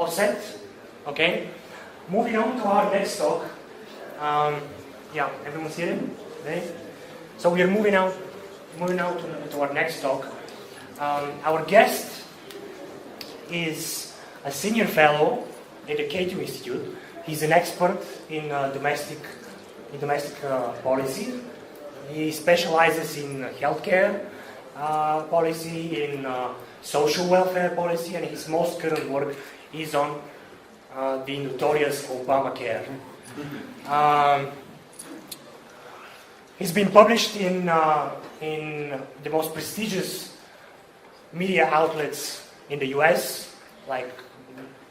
All set? Okay. Moving on to our next talk. Yeah, everyone's here? Okay. So we are moving out to our next talk. Our guest is a senior fellow at the K2 Institute. He's an expert in domestic policy. He specializes in healthcare policy, in social welfare policy, and his most current work is on the notorious Obamacare. He's been published in the most prestigious media outlets in the U.S., like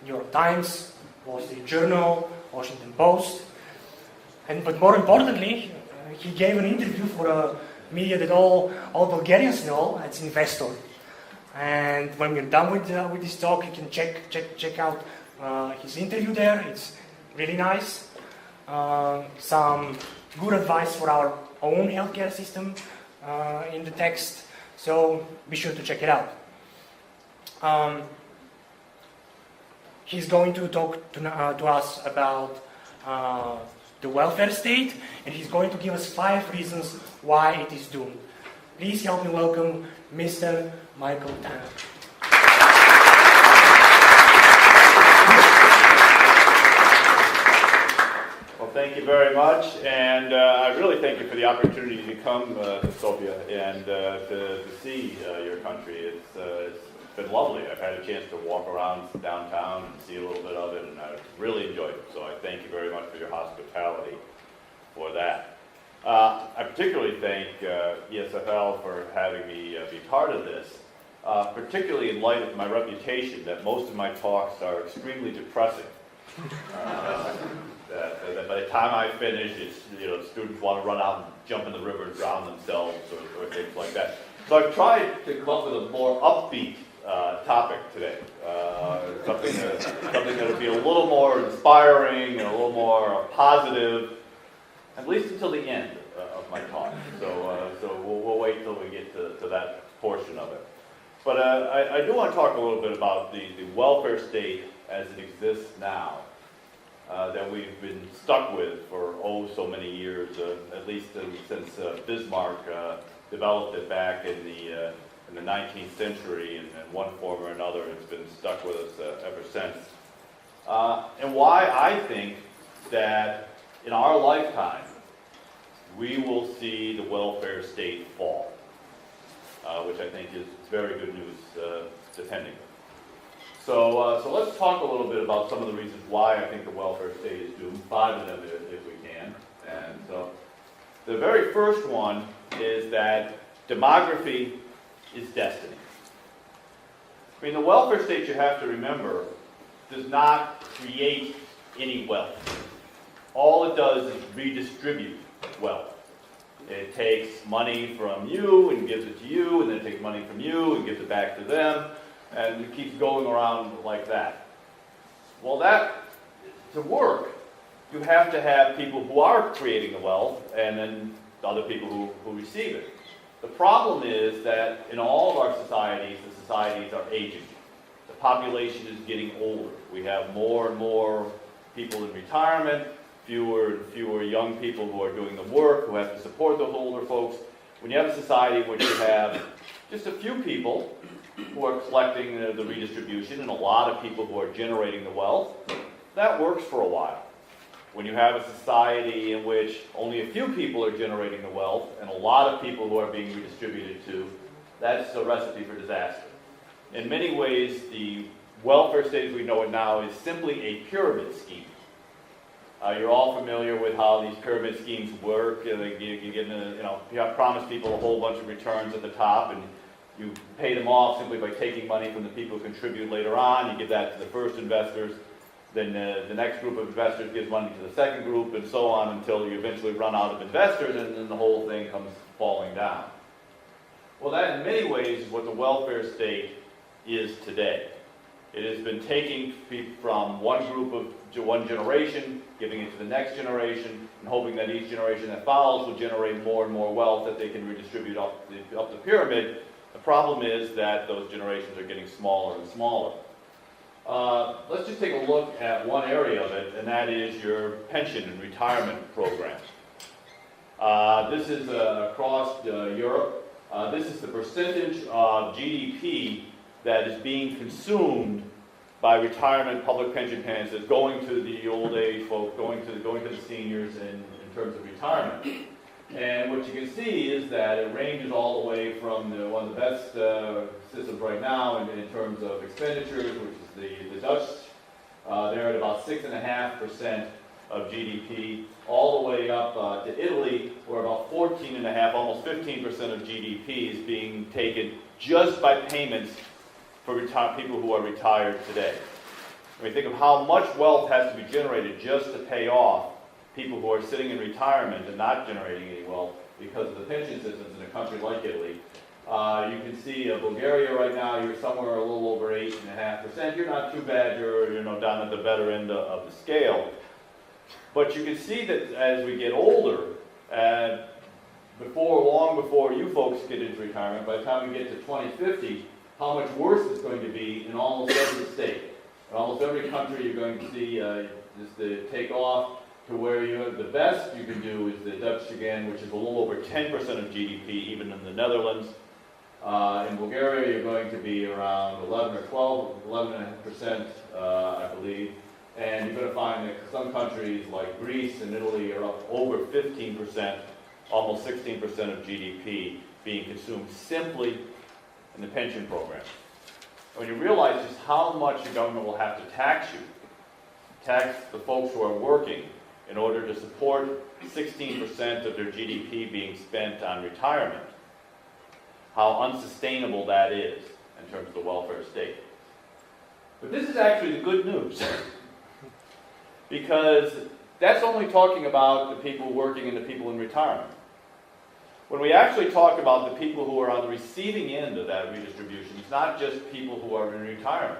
New York Times, Wall Street Journal, Washington Post, but more importantly, he gave an interview for a media that all Bulgarians know. It's Investor. And when we're done with this talk, you can check out his interview there. It's really nice. Some good advice for our own healthcare system in the text. So be sure to check it out. He's going to talk to us about the welfare state, and he's going to give us 5 reasons why it is doomed. Please help me welcome Mr. Michael Tanner. Well, thank you very much, and I really thank you for the opportunity to come to Sofia and to see your country. It's been lovely. I've had a chance to walk around downtown and see a little bit of it, and I really enjoyed it. So I thank you very much for your hospitality for that. I particularly thank ESFL for having me be part of this, particularly in light of my reputation that most of my talks are extremely depressing. That by the time I finish, students want to run out and jump in the river and drown themselves or things like that. So I've tried to come up with a more upbeat topic today, something that will be a little more inspiring and a little more positive, at least until the end of my talk. So we'll wait till we get to that portion of it. But I do want to talk a little bit about the welfare state as it exists now, that we've been stuck with for so many years, at least since Bismarck developed it back in the 19th century, and in one form or another, it's been stuck with us ever since. And why I think that in our lifetime, we will see the welfare state fall, which I think is very good news, depending. So let's talk a little bit about some of the reasons why I think the welfare state is doomed, 5 of them if we can. And so the very first one is that demography is destiny. I mean, the welfare state, you have to remember, does not create any wealth. All it does is redistribute wealth. It takes money from you and gives it to you, and then it takes money from you and gives it back to them, and it keeps going around like that. Well, that, to work, you have to have people who are creating the wealth, and then other people who receive it. The problem is that in all of our societies, the societies are aging. The population is getting older. We have more and more people in retirement, fewer and fewer young people who are doing the work, who have to support those older folks. When you have a society in which you have just a few people who are collecting the redistribution and a lot of people who are generating the wealth, that works for a while. When you have a society in which only a few people are generating the wealth and a lot of people who are being redistributed to, that's a recipe for disaster. In many ways, the welfare state as we know it now is simply a pyramid scheme. You're all familiar with how these pyramid schemes work. You promise people a whole bunch of returns at the top, and you pay them off simply by taking money from the people who contribute later on. You give that to the first investors. Then the next group of investors gives money to the second group, and so on until you eventually run out of investors, and then the whole thing comes falling down. Well, that in many ways is what the welfare state is today. It has been taking people from one generation, giving it to the next generation, and hoping that each generation that follows will generate more and more wealth that they can redistribute up the pyramid. The problem is that those generations are getting smaller and smaller. let's just take a look at one area of it, and that is your pension and retirement program. This is across Europe. This is the percentage of GDP that is being consumed by retirement public pension plans that's going to the old age folk, going to the seniors in terms of retirement. And what you can see is that it ranges all the way from one of the best systems right now in terms of expenditures, which is the Dutch. They're at about 6.5% of GDP, all the way up to Italy, where about 14.5%, almost 15% of GDP is being taken just by payments for people who are retired today. When we think of how much wealth has to be generated just to pay off people who are sitting in retirement and not generating any wealth because of the pension systems in a country like Italy. You can see Bulgaria right now, you're somewhere a little over 8.5%. You're not too bad, you're down at the better end of the scale. But you can see that as we get older, long before you folks get into retirement, by the time we get to 2050, how much worse it's going to be in almost every state. In almost every country you're going to see just the take off to where the best you can do is the Dutch again, which is a little over 10% of GDP, even in the Netherlands. In Bulgaria, you're going to be around 11 or 12, 11.5%, I believe. And you're going to find that some countries like Greece and Italy are up over 15%, almost 16% of GDP being consumed simply in the pension program. When you realize just how much the government will have to tax you, tax the folks who are working in order to support 16% of their GDP being spent on retirement, how unsustainable that is in terms of the welfare state. But this is actually the good news. Because that's only talking about the people working and the people in retirement. When we actually talk about the people who are on the receiving end of that redistribution, it's not just people who are in retirement.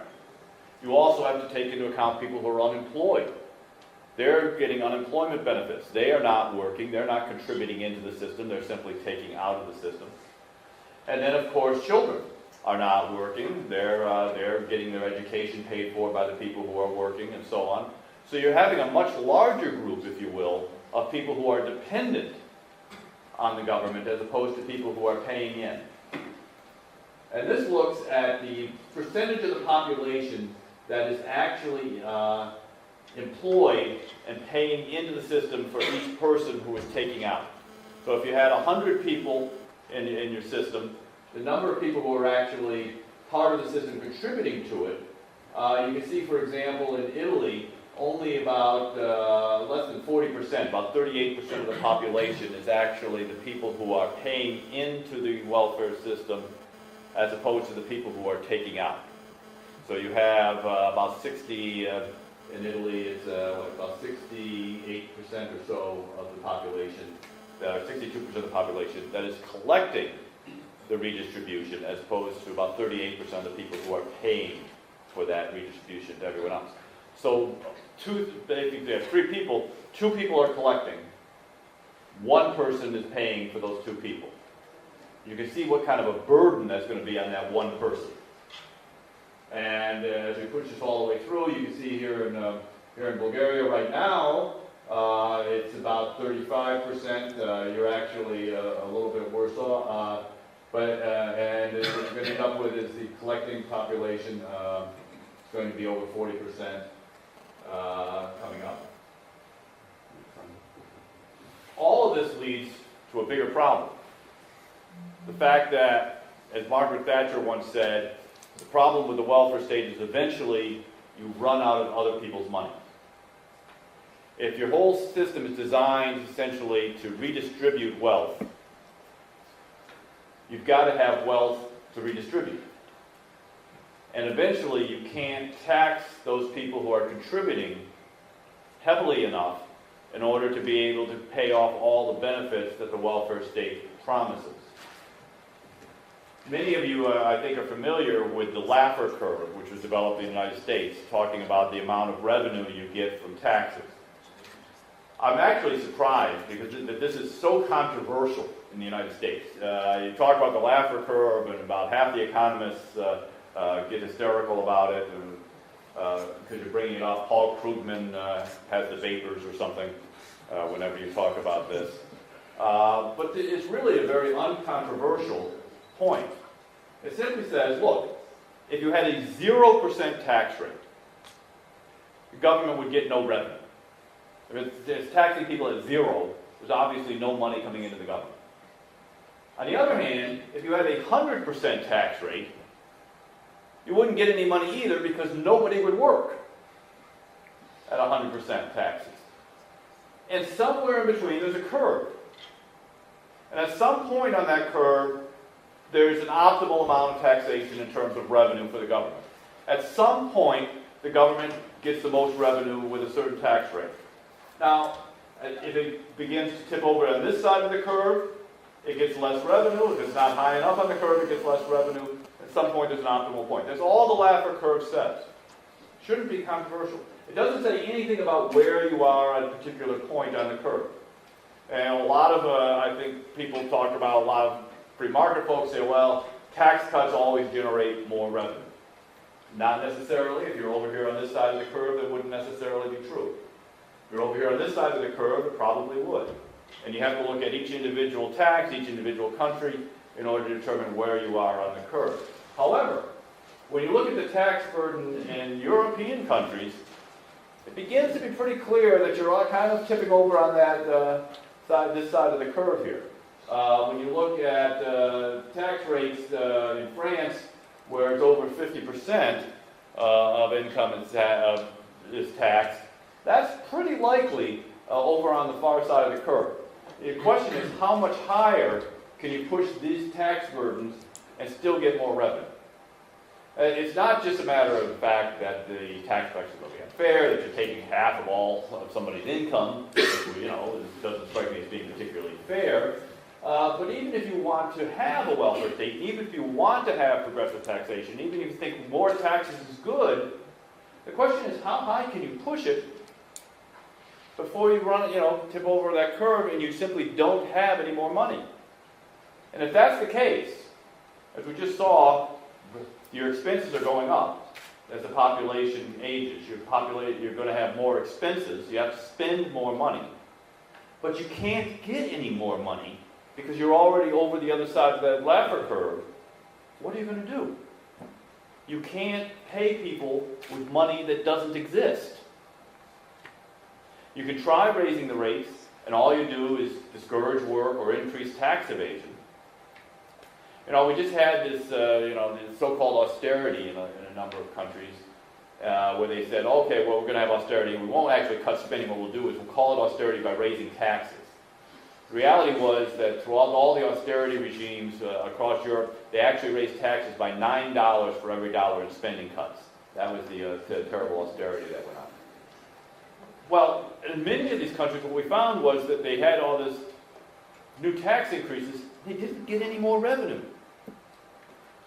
You also have to take into account people who are unemployed. They're getting unemployment benefits. They are not working. They're not contributing into the system. They're simply taking out of the system. And then, of course, children are not working. They're getting their education paid for by the people who are working and so on. So you're having a much larger group, if you will, of people who are dependent on the government as opposed to people who are paying in. And this looks at the percentage of the population that is actually employed and paying into the system for each person who is taking out. So if you had 100 people in your system, the number of people who are actually part of the system contributing to it, you can see, for example, in Italy, only about less than 40%, about 38% of the population is actually the people who are paying into the welfare system as opposed to the people who are taking out. So you have about 60, in Italy it's about 68% or so of the population, 62% of the population that is collecting the redistribution as opposed to about 38% of the people who are paying for that redistribution to everyone else. So basically there are 3 people, 2 people are collecting, 1 person is paying for those 2 people. You can see what kind of a burden that's going to be on that 1 person. And as we push this all the way through, you can see here in Bulgaria right now, it's about 35%. You're actually a little bit worse off. And what you're going to end up with is the collecting population is going to be over 40%. Coming up. All of this leads to a bigger problem. The fact that, as Margaret Thatcher once said, the problem with the welfare state is eventually you run out of other people's money. If your whole system is designed essentially to redistribute wealth, you've got to have wealth to redistribute. And eventually you can't tax those people who are contributing heavily enough in order to be able to pay off all the benefits that the welfare state promises. Many of you, I think, are familiar with the Laffer curve, which was developed in the United States, talking about the amount of revenue you get from taxes. I'm actually surprised because this is so controversial in the United States. You talk about the Laffer curve, and about half the economists get hysterical about it. because you're bringing it up. Paul Krugman has the vapors or something whenever you talk about this. But it's really a very uncontroversial point. It simply says, look, if you had a 0% tax rate, the government would get no revenue. If it's taxing people at zero, there's obviously no money coming into the government. On the other hand, if you had a 100% tax rate, you wouldn't get any money either because nobody would work at 100% taxes. And somewhere in between, there's a curve. And at some point on that curve, there's an optimal amount of taxation in terms of revenue for the government. At some point, the government gets the most revenue with a certain tax rate. Now, if it begins to tip over on this side of the curve, it gets less revenue. If it's not high enough on the curve, it gets less revenue. At some point, there's an optimal point. That's all the Laffer curve says. Shouldn't be controversial. It doesn't say anything about where you are at a particular point on the curve. And a lot of, I think, people talk about, a lot of free market folks say, well, tax cuts always generate more revenue. Not necessarily. If you're over here on this side of the curve, it wouldn't necessarily be true. If you're over here on this side of the curve, it probably would. And you have to look at each individual tax, each individual country, in order to determine where you are on the curve. However, when you look at the tax burden in European countries, it begins to be pretty clear that you're all kind of tipping over on that this side of the curve here. When you look at tax rates in France, where it's over 50% of income is taxed, that's pretty likely over on the far side of the curve. The question is, how much higher can you push these tax burdens and still get more revenue? It's not just a matter of the fact that the tax collection is going to be unfair, that you're taking half of all of somebody's income, which, it doesn't strike me as being particularly fair. But even if you want to have a welfare state, even if you want to have progressive taxation, even if you think more taxes is good, the question is, how high can you push it before you tip over that curve and you simply don't have any more money? And if that's the case, as we just saw, your expenses are going up as the population ages. You're going to have more expenses. You have to spend more money. But you can't get any more money because you're already over the other side of that Laffer curve. What are you going to do? You can't pay people with money that doesn't exist. You can try raising the rates, and all you do is discourage work or increase tax evasion. We just had this, this so-called austerity in a number of countries where they said, okay, well, we're going to have austerity, and we won't actually cut spending. What we'll do is we'll call it austerity by raising taxes. The reality was that throughout all the austerity regimes across Europe, they actually raised taxes by $9 for every dollar in spending cuts. That was the terrible austerity that went on. Well, in many of these countries, what we found was that they had all this new tax increases. They didn't get any more revenue.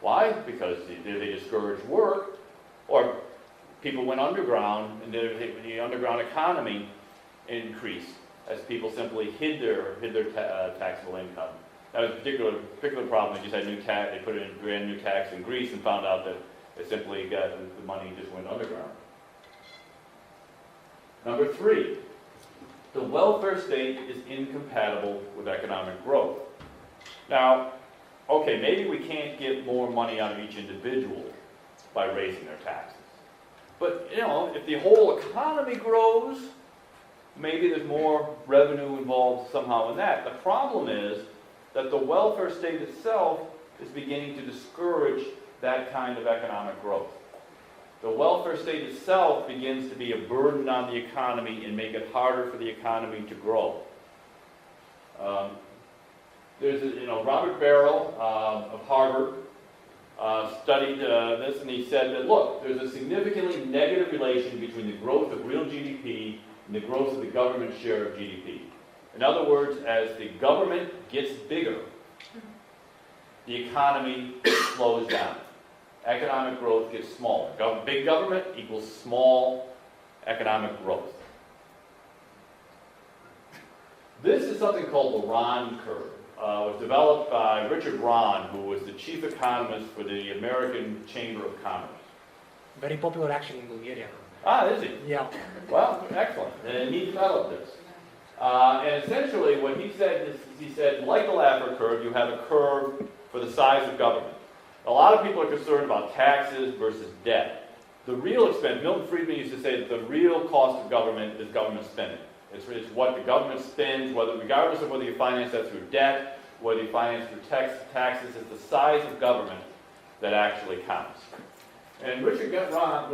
Why? Because they discouraged work, or people went underground, and the underground economy increased as people simply hid their taxable income. That was a particular problem. They just had they put in a brand new tax in Greece and found out that it simply the money just went underground. Number 3, the welfare state is incompatible with economic growth. Now, okay, maybe we can't get more money out of each individual by raising their taxes. But, if the whole economy grows, maybe there's more revenue involved somehow in that. The problem is that the welfare state itself is beginning to discourage that kind of economic growth. The welfare state itself begins to be a burden on the economy and make it harder for the economy to grow. Robert Barrow of Harvard studied this, and he said that, look, there's a significantly negative relation between the growth of real GDP and the growth of the government share of GDP. In other words, as the government gets bigger, the economy slows down. Economic growth gets smaller. Big government equals small economic growth. This is something called the Ron curve. It was developed by Richard Ron, who was the chief economist for the American Chamber of Commerce. Very popular actually in Bulgaria. Ah, is he? Yeah. Well, excellent. And he developed this. And essentially what he said is, he said, like the Laffer curve, you have a curve for the size of government. A lot of people are concerned about taxes versus debt. The real expense, Milton Friedman used to say that the real cost of government is government spending. It's what the government spends, regardless of whether you finance that through debt, whether you finance through taxes, it's the size of government that actually counts. And Richard Ron,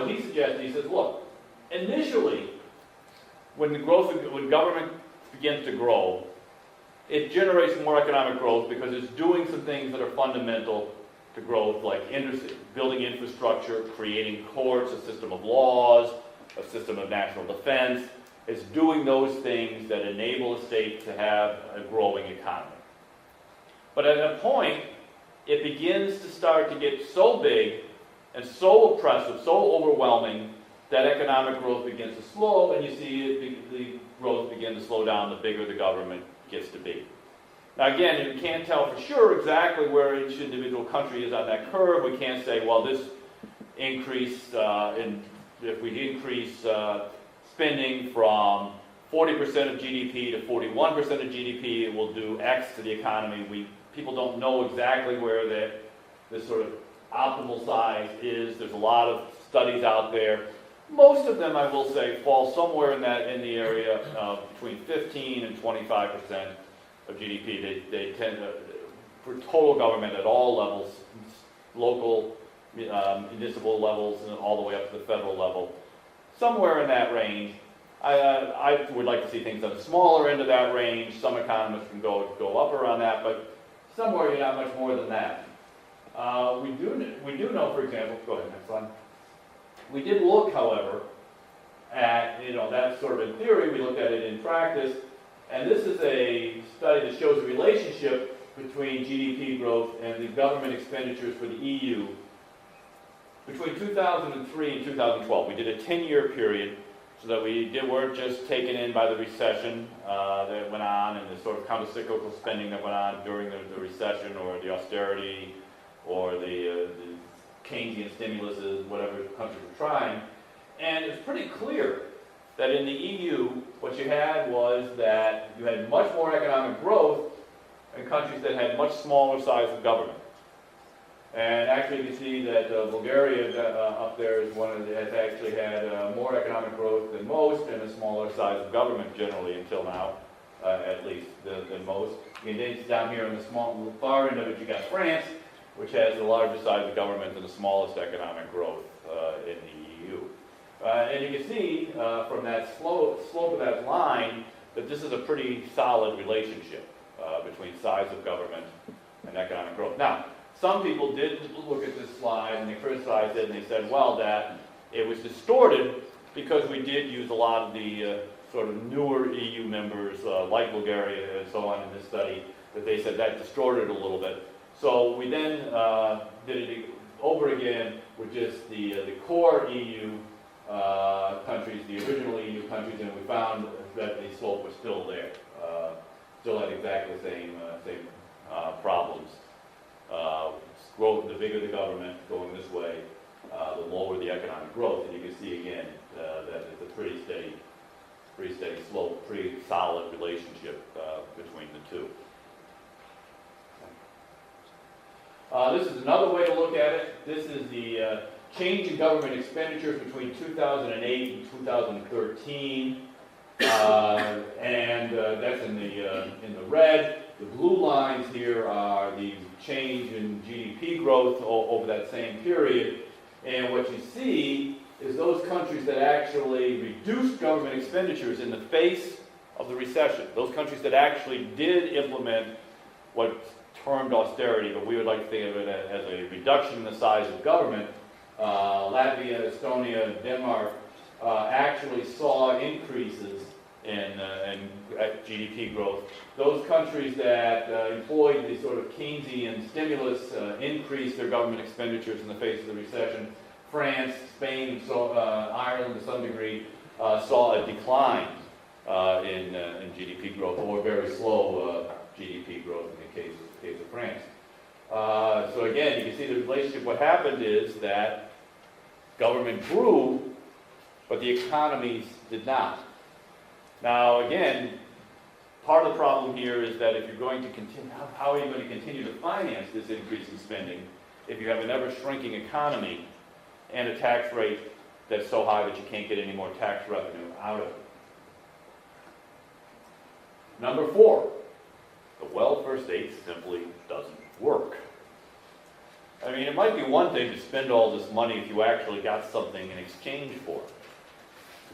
what he suggested, he says, look, initially, when government begins to grow, it generates more economic growth because it's doing some things that are fundamental to growth, like building infrastructure, creating courts, a system of laws, a system of national defense. It's doing those things that enable a state to have a growing economy. But at a point, it begins to start to get so big and so oppressive, so overwhelming, that economic growth begins to slow, and you see the growth begin to slow down the bigger the government gets to be. Now again, you can't tell for sure exactly where each individual country is on that curve. We can't say, well, this increase, if we increase spending from 40% of GDP to 41% of GDP, it will do X to the economy. People don't know exactly where this sort of optimal size is. There's a lot of studies out there. Most of them, I will say, fall somewhere in the area of between 15 and 25% of GDP. They tend to, for total government at all levels, local, municipal levels, and all the way up to the federal level, somewhere in that range. I would like to see things on the smaller end of that range. Some economists can go up around that, but somewhere not much more than that. We do know, for example, go ahead, next slide. We did look, however, at, that sort of in theory, we looked at it in practice, and this is a study that shows a relationship between GDP growth and the government expenditures for the EU between 2003 and 2012. We did a 10-year period so that we weren't just taken in by the recession that went on and the sort of counter-cyclical spending that went on during the recession or the austerity or the Keynesian stimuluses, whatever countries were trying. And it's pretty clear that in the EU, what you had was that you had much more economic growth in countries that had much smaller size of government. And actually, you can see that Bulgaria up there is has actually had more economic growth than most and a smaller size of government generally until now, at least than most. And then down here on the far end of it, you got France, which has the largest size of government and the smallest economic growth in the EU. And you can see from that slope of that line that this is a pretty solid relationship between size of government and economic growth. Now, some people did look at this slide and they criticized it and they said, well, that it was distorted because we did use a lot of the sort of newer EU members like Bulgaria and so on in this study, that they said that distorted a little bit. So we then did it over again with just the core EU countries, the original EU countries, and we found that the slope was still there. Still had exactly the same problems. Growth, the bigger the government going this way, the lower the economic growth. And you can see again that it's a pretty steady slope, pretty solid relationship between the two. This is another way to look at it. This is the change in government expenditures between 2008 and 2013, and that's in the red. The blue lines here are the change in GDP growth over that same period, and what you see is those countries that actually reduced government expenditures in the face of the recession. Those countries that actually did implement what's termed austerity, but we would like to think of it as a reduction in the size of government. Latvia, Estonia, Denmark actually saw increases in GDP growth. Those countries that employed the sort of Keynesian stimulus increased their government expenditures in the face of the recession. France, Spain, Ireland to some degree saw a decline in GDP growth, or very slow GDP growth in the case of France. So again, you can see the relationship. What happened is that government grew, but the economies did not. Now again, part of the problem here is that if you're going to continue, how are you going to continue to finance this increase in spending if you have an ever-shrinking economy and a tax rate that's so high that you can't get any more tax revenue out of it? Number 4, the welfare state simply doesn't work. I mean, it might be one thing to spend all this money if you actually got something in exchange for it.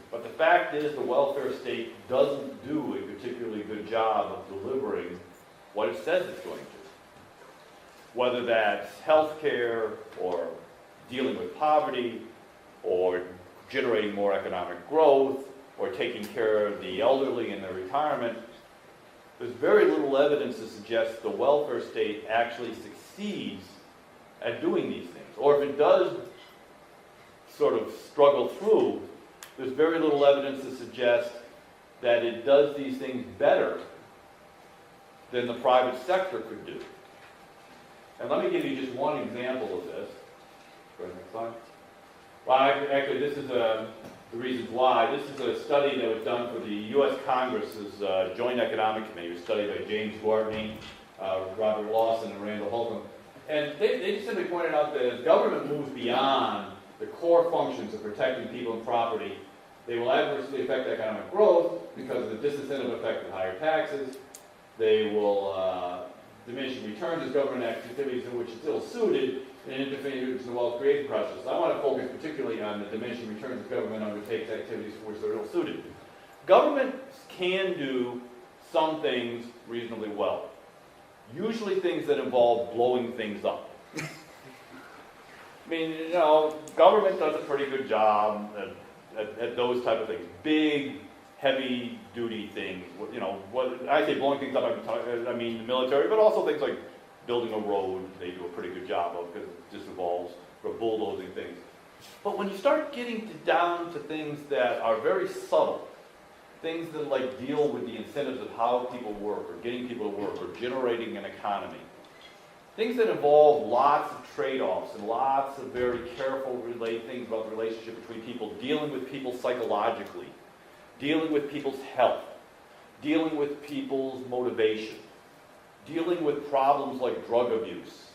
But the fact is the welfare state doesn't do a particularly good job of delivering what it says it's going to. Whether that's health care or dealing with poverty or generating more economic growth or taking care of the elderly in their retirement, there's very little evidence to suggest the welfare state actually succeeds at doing these things. Or if it does sort of struggle through, there's very little evidence to suggest that it does these things better than the private sector could do. And let me give you just one example of this. Go ahead, next slide. Well, actually, this is the reasons why. This is a study that was done for the U.S. Congress's Joint Economic Committee. It was studied by James Gordney, Robert Lawson, and Randall Holcomb. And they just simply pointed out that as government moves beyond the core functions of protecting people and property, they will adversely affect economic growth because of the disincentive effect of higher taxes. They will diminish returns as government activities in which it's ill-suited and interferes in the wealth creation process. I want to focus particularly on the diminishing returns as government undertakes activities for which they're ill-suited. Government can do some things reasonably well. Usually things that involve blowing things up. I mean, you know, government does a pretty good job at those type of things. Big, heavy-duty things. You know, what I say blowing things up, I mean the military, but also things like building a road, they do a pretty good job of because it just involves bulldozing things. But when you start getting down to things that are very subtle, things that like deal with the incentives of how people work or getting people to work or generating an economy, things that involve lots of trade-offs and lots of very careful things about the relationship between people, dealing with people psychologically, dealing with people's health, dealing with people's motivation, dealing with problems like drug abuse,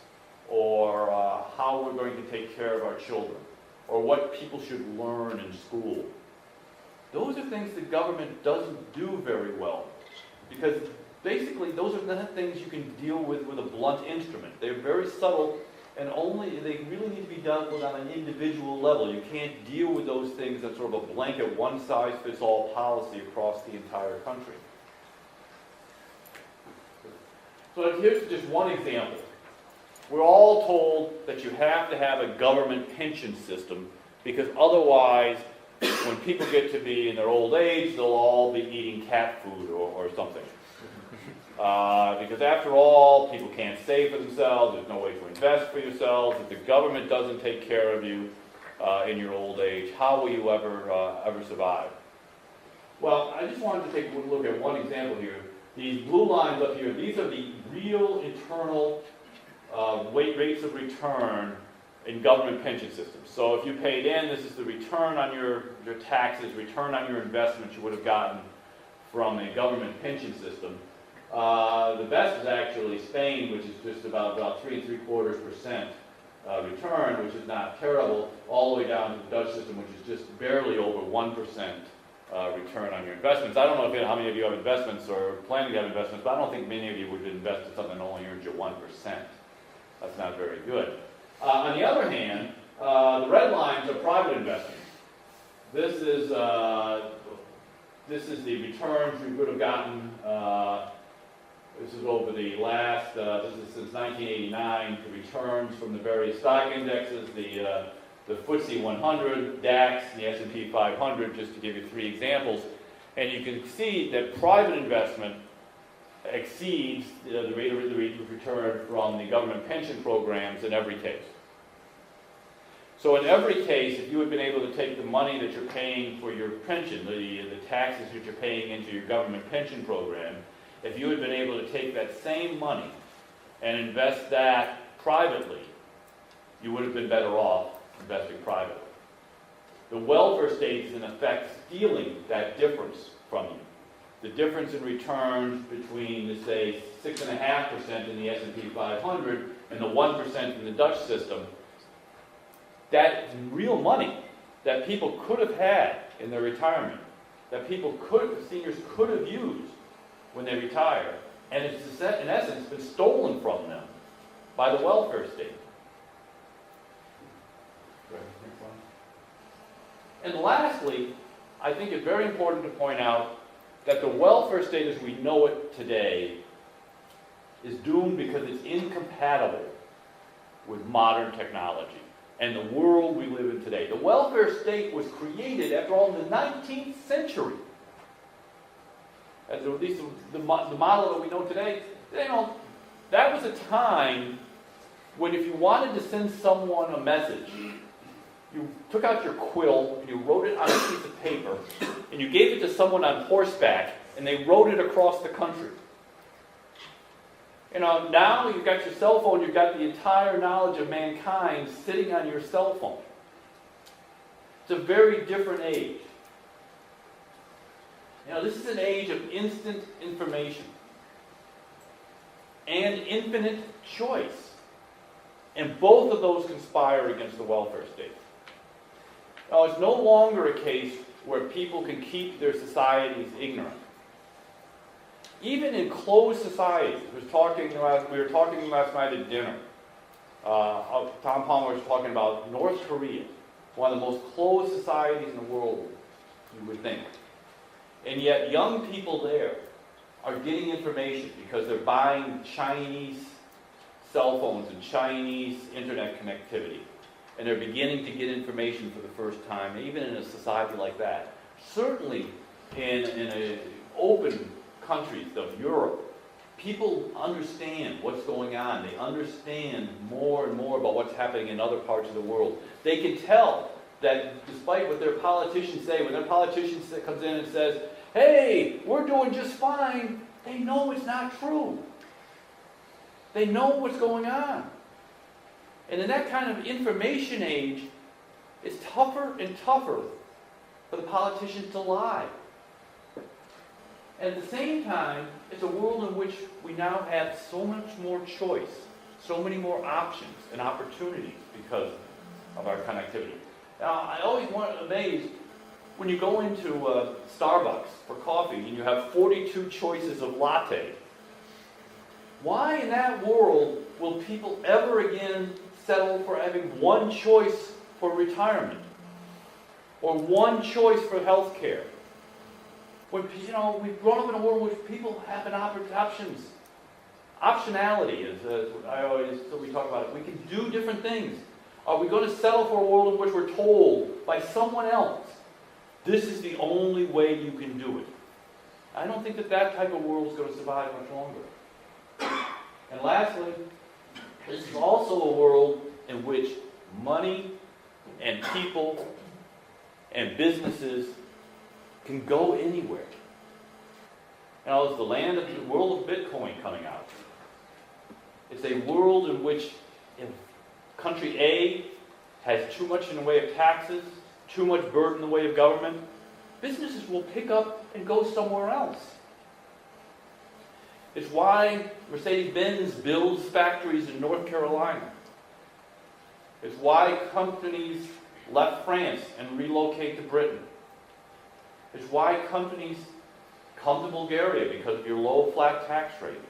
or how we're going to take care of our children, or what people should learn in school. Those are things the government doesn't do very well, because basically those are not things you can deal with a blunt instrument. They're very subtle, and they really need to be dealt with on an individual level. You can't deal with those things as sort of a blanket, one-size-fits-all policy across the entire country. So here's just one example. We're all told that you have to have a government pension system because otherwise, when people get to be in their old age, they'll all be eating cat food or something. Because after all, people can't save for themselves, there's no way to invest for yourselves. If the government doesn't take care of you in your old age, how will you ever survive? Well, I just wanted to take a look at one example here. These blue lines up here, these are the real internal rates of return in government pension systems. So if you paid in, this is the return on your taxes, return on your investments you would have gotten from a government pension system. The best is actually Spain, which is just about 3 3/4% return, which is not terrible, all the way down to the Dutch system, which is just barely over 1% return on your investments. I don't know how many of you have investments or planning to have investments, but I don't think many of you would invest in something that only earns you 1%. That's not very good. On the other hand, the red lines are private investments. This is the returns we would have gotten. This is over the last, this is since 1989, the returns from the various stock indexes, the FTSE 100, DAX, the S&P 500, just to give you 3 examples. And you can see that private investment exceeds the rate of return from the government pension programs in every case. So in every case, if you had been able to take the money that you're paying for your pension, the taxes that you're paying into your government pension program, if you had been able to take that same money and invest that privately, you would have been better off investing privately. The welfare state is in effect stealing that difference from you. The difference in returns between, let's say, 6.5% in the S&P 500 and the 1% in the Dutch system, that real money that people could have had in their retirement, that seniors could have used when they retire, and it's in essence been stolen from them by the welfare state. And lastly, I think it's very important to point out that the welfare state as we know it today is doomed because it's incompatible with modern technology and the world we live in today. The welfare state was created, after all, in the 19th century. At least the model that we know today, that was a time when if you wanted to send someone a message, you took out your quill and you wrote it on a piece of paper and you gave it to someone on horseback and they rode it across the country. Now you've got your cell phone, you've got the entire knowledge of mankind sitting on your cell phone. It's a very different age. This is an age of instant information and infinite choice. And both of those conspire against the welfare state. Now, it's no longer a case where people can keep their societies ignorant. Even in closed societies, we were talking last night at dinner. Tom Palmer was talking about North Korea, one of the most closed societies in the world, you would think. And yet young people there are getting information because they're buying Chinese cell phones and Chinese internet connectivity. And they're beginning to get information for the first time, even in a society like that. Certainly in open countries of Europe, people understand what's going on. They understand more and more about what's happening in other parts of the world. They can tell that despite what their politicians say, when their politician comes in and says, hey, we're doing just fine, they know it's not true. They know what's going on. And in that kind of information age, it's tougher and tougher for the politicians to lie. And at the same time, it's a world in which we now have so much more choice, so many more options and opportunities because of our connectivity. Now, I always amazed when you go into Starbucks for coffee and you have 42 choices of latte. Why in that world will people ever again settle for having one choice for retirement or one choice for health care? When we've grown up in a world in which people have options. Optionality is, we talk about it. We can do different things. Are we going to settle for a world in which we're told by someone else, this is the only way you can do it? I don't think that type of world is going to survive much longer. And lastly, this is also a world in which money and people and businesses can go anywhere. Now, it's the world of Bitcoin coming out. It's a world in which if country A has too much in the way of taxes, too much burden in the way of government, businesses will pick up and go somewhere else. It's why Mercedes-Benz builds factories in North Carolina. It's why companies left France and relocate to Britain. It's why companies come to Bulgaria because of your low flat tax rate,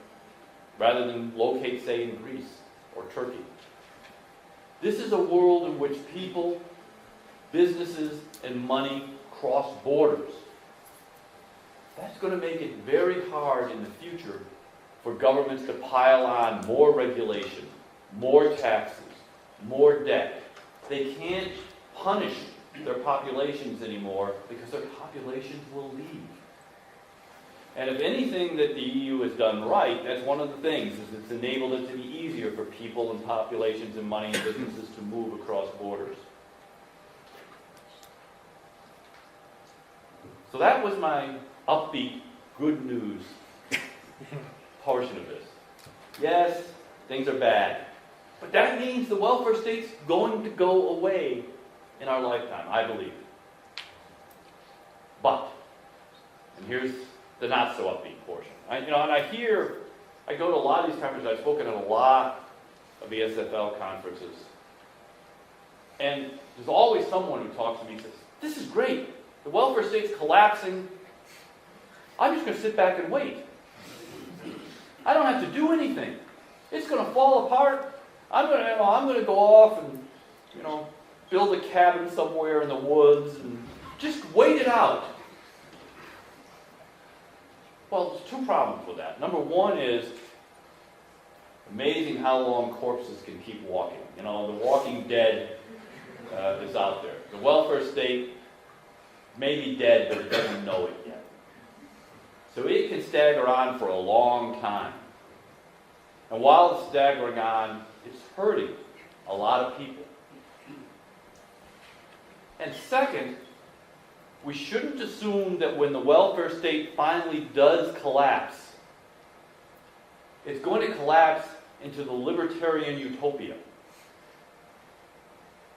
rather than locate, say, in Greece or Turkey. This is a world in which people, businesses, and money cross borders. That's going to make it very hard in the future for governments to pile on more regulation, more taxes, more debt. They can't punish their populations anymore because their populations will leave. And if anything that the EU has done right, that's one of the things, is it's enabled it to be easier for people and populations and money and businesses to move across borders. So that was my upbeat, good news portion of this. Yes, things are bad. But that means the welfare state's going to go away in our lifetime, I believe. But, and here's the not so upbeat portion. I go to a lot of these conferences, I've spoken at a lot of ESFL conferences, and there's always someone who talks to me and says, this is great, the welfare state's collapsing, I'm just going to sit back and wait. I don't have to do anything. It's going to fall apart. I'm going to go off and, build a cabin somewhere in the woods and just wait it out. Well, there's two problems with that. Number one is amazing how long corpses can keep walking. The Walking Dead is out there. The welfare state may be dead, but it doesn't know it yet. So it can stagger on for a long time. And while it's staggering on, it's hurting a lot of people. And second, we shouldn't assume that when the welfare state finally does collapse, it's going to collapse into the libertarian utopia.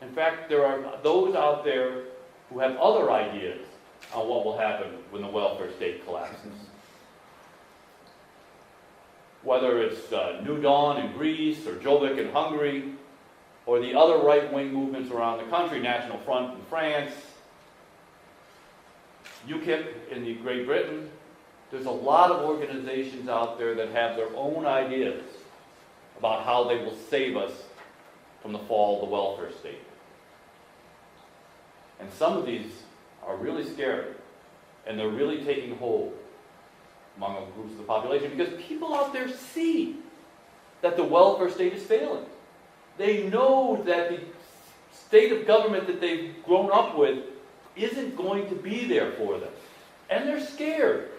In fact, there are those out there who have other ideas on what will happen when the welfare state collapses. Whether it's New Dawn in Greece or Jobbik in Hungary, or the other right-wing movements around the country, National Front in France, UKIP in Great Britain, there's a lot of organizations out there that have their own ideas about how they will save us from the fall of the welfare state. And some of these are really scary, and they're really taking hold among groups of the population because people out there see that the welfare state is failing. They know that the state of government that they've grown up with isn't going to be there for them. And they're scared.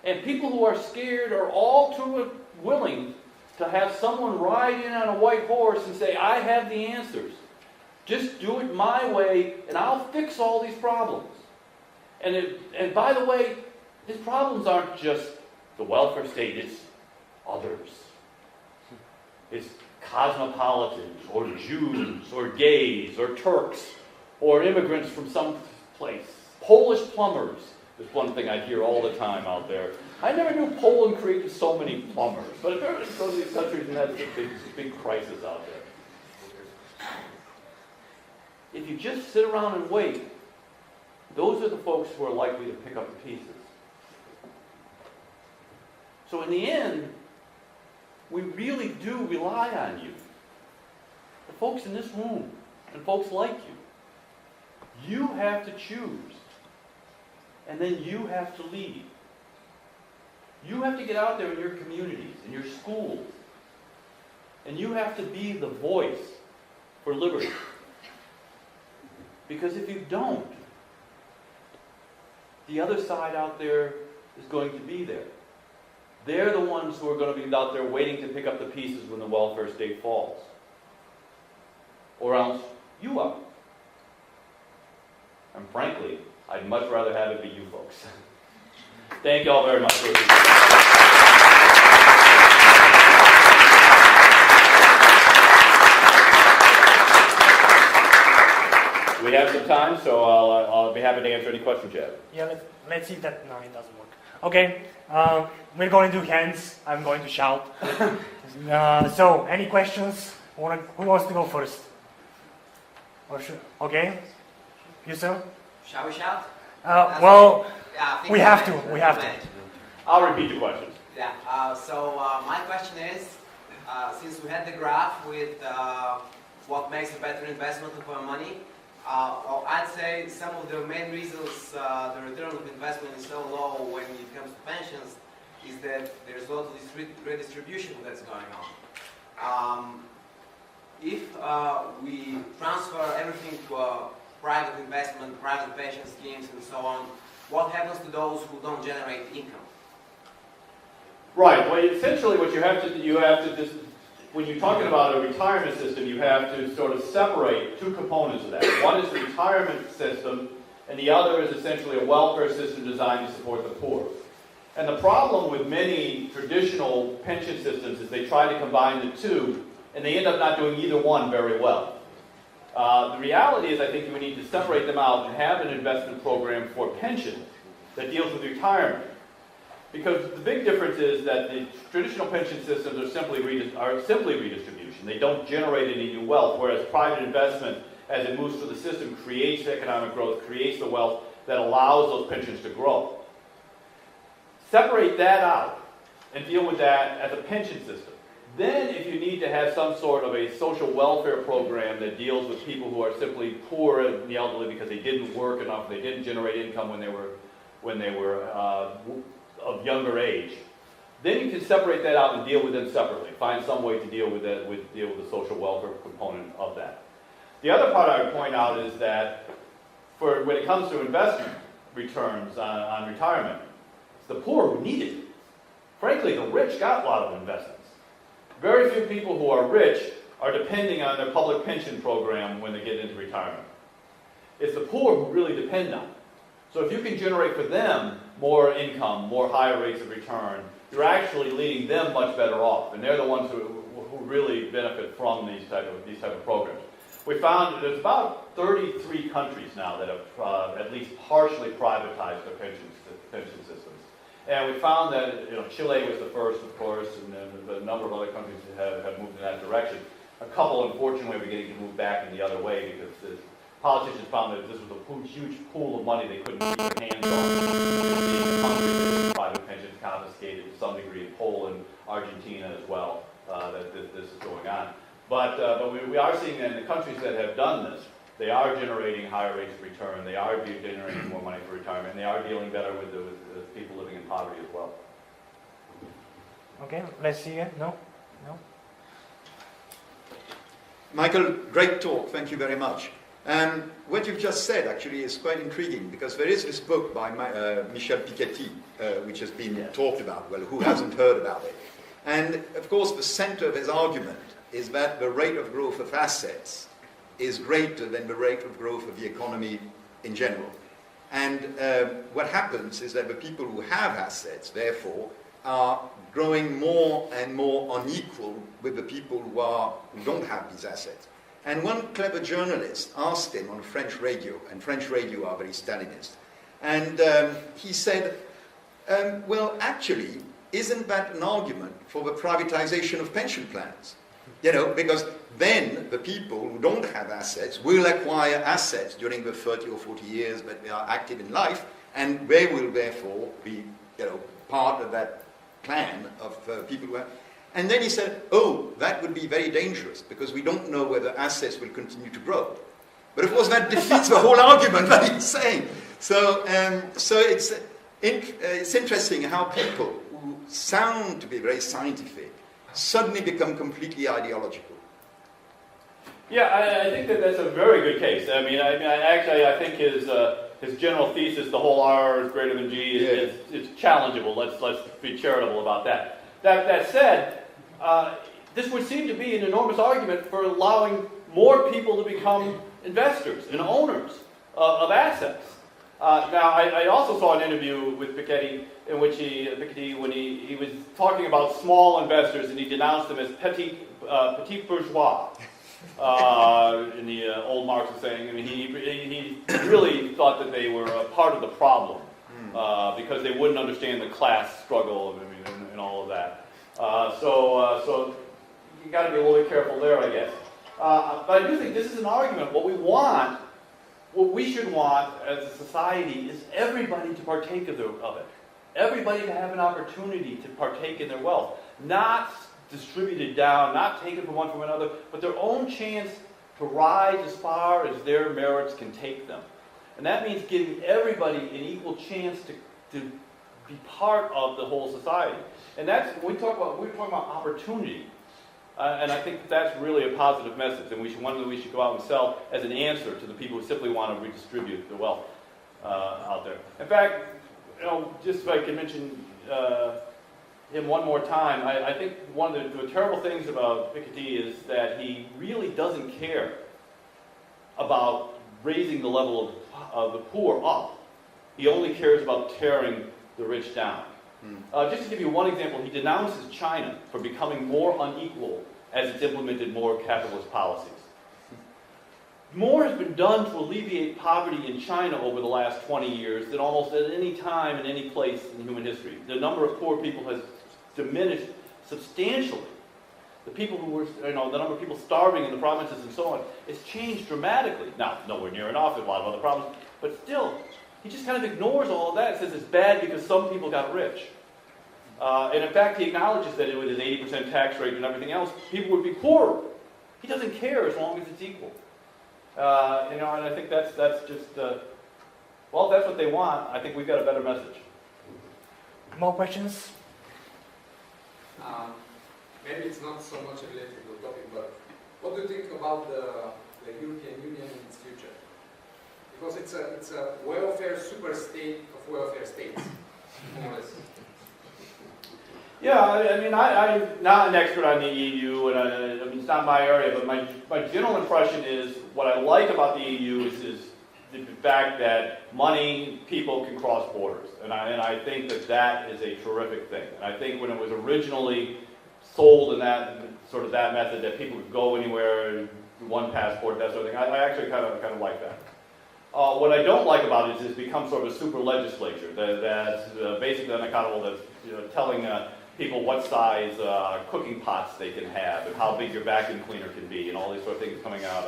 And people who are scared are all too willing to have someone ride in on a white horse and say, I have the answers. Just do it my way and I'll fix all these problems. And by the way, these problems aren't just the welfare state, it's others. It's cosmopolitans, or Jews, or gays, or Turks, or immigrants from some place. Polish plumbers is one thing I hear all the time out there. I never knew Poland created so many plumbers, but apparently go to these countries and that's a big crisis out there. If you just sit around and wait, those are the folks who are likely to pick up the pieces. So in the end, we really do rely on you. The folks in this room and folks like you. You have to choose. And then you have to lead. You have to get out there in your communities, in your schools. And you have to be the voice for liberty. Because if you don't, the other side out there is going to be there. They're the ones who are going to be out there waiting to pick up the pieces when the welfare state falls. Or else you are. And frankly, I'd much rather have it be you folks. Thank you all very much for listening. We have some time, so I'll be happy to answer any questions you have. Yeah, let's see if that. No, it doesn't work. Okay, we're going to do hands. I'm going to shout. So, any questions? Who wants to go first? Okay, you sir? Shall we shout? Well, Yeah, we have to. We have to. I'll repeat the questions. Yeah. My question is, since we had the graph with what makes a better investment of our money, I'd say some of the main reasons the return of investment is so low when it comes to pensions is that there's a lot of this redistribution that's going on. If we transfer everything to a private investment, private pension schemes and so on, what happens to those who don't generate income? Right. Well, essentially what you have to just, when you're talking about a retirement system, you have to sort of separate two components of that. One is the retirement system, and the other is essentially a welfare system designed to support the poor. And the problem with many traditional pension systems is they try to combine the two and they end up not doing either one very well. The reality is I think we need to separate them out and have an investment program for pension that deals with retirement. Because the big difference is that the traditional pension systems are simply redistribution. They don't generate any new wealth, whereas private investment, as it moves through the system, creates economic growth, creates the wealth that allows those pensions to grow. Separate that out and deal with that as a pension system. Then if you need to have some sort of a social welfare program that deals with people who are simply poor and the elderly because they didn't work enough, they didn't generate income when they were of younger age, then you can separate that out and deal with them separately. Find some way to deal with that, deal with the social welfare component of that. The other part I would point out is that when it comes to investment returns on retirement, it's the poor who need it. Frankly, the rich got a lot of investments. Very few people who are rich are depending on their public pension program when they get into retirement. It's the poor who really depend on it. So if you can generate for them more income, more higher rates of return, you're actually leaving them much better off. And they're the ones who really benefit from these type of programs. We found that there's about 33 countries now that have at least partially privatized their pension systems. And we found that Chile was the first, of course, and then a number of other countries have moved in that direction. A couple, unfortunately, are beginning to move back in the other way because the politicians found that this was a huge pool of money they couldn't keep their hands on. In Hungary, private pensions confiscated to some degree in Poland, Argentina as well, that this is going on. But we are seeing that in the countries that have done this, they are generating higher rates of return, they are generating more money for retirement, and they are dealing better with the people living in poverty as well. Okay, let's see it. No? Michael, great talk. Thank you very much. What you've just said actually is quite intriguing because there is this book by Michel Piketty, which has been talked about. Well, who hasn't heard about it? And of course, the center of his argument is that the rate of growth of assets is greater than the rate of growth of the economy in general. And what happens is that the people who have assets, therefore, are growing more and more unequal with the people who don't have these assets. And one clever journalist asked him on French radio, and French radio are very Stalinist, and he said, well, actually, isn't that an argument for the privatization of pension plans? Because then the people who don't have assets will acquire assets during the 30 or 40 years that they are active in life, and they will therefore be, part of that plan of people who have. And then he said, oh, that would be very dangerous because we don't know whether assets will continue to grow. But of course that defeats the whole argument that he's saying. So it's interesting how people who sound to be very scientific suddenly become completely ideological. Yeah, I think that's a very good case. I think his general thesis, the whole R is greater than G, is challengeable. Let's be charitable about that. That said, this would seem to be an enormous argument for allowing more people to become investors and owners of assets. Now, I also saw an interview with Piketty in which when he was talking about small investors, and he denounced them as petit bourgeois. In the old Marxist saying, he really thought that they were a part of the problem because they wouldn't understand the class struggle and all of that. So you got to be a little bit careful there, I guess. But I do think this is an argument. What we should want as a society is everybody to partake of it. Everybody to have an opportunity to partake in their wealth. Not distributed down, not taken from one from another, but their own chance to rise as far as their merits can take them. And that means giving everybody an equal chance to be part of the whole society. And that's when we're talking about opportunity. And I think that's really a positive message, and one that we should go out and sell as an answer to the people who simply want to redistribute the wealth out there. In fact, just if I can mention him one more time, I think one of the terrible things about Piketty is that he really doesn't care about raising the level of the poor up. He only cares about tearing the rich down. Just to give you one example, he denounces China for becoming more unequal as it's implemented more capitalist policies. More has been done to alleviate poverty in China over the last 20 years than almost at any time in any place in human history. The number of poor people has diminished substantially. The people who were, the number of people starving in the provinces and so on, it's changed dramatically. Now, nowhere near enough, there's a lot of other problems, but still, he just kind of ignores all of that and says it's bad because some people got rich. And in fact, he acknowledges that with his 80% tax rate and everything else, people would be poorer. He doesn't care as long as it's equal. And I think that's just, well, that's what they want. I think we've got a better message. More questions? Maybe it's not so much related to the topic, but what do you think about the European Union in its future? Because it's a welfare super state of welfare states, more or less. Yeah, I'm not an expert on the EU, and it's not my area, but my general impression is what I like about the EU is the fact that money, people can cross borders, and I think that is a terrific thing. And I think when it was originally sold in that method, that people could go anywhere, one passport, that sort of thing, I actually kind of like that. What I don't like about it is it's become sort of a super legislature that's basically unaccountable, that's telling people what size cooking pots they can have and how big your vacuum cleaner can be and all these sort of things coming out.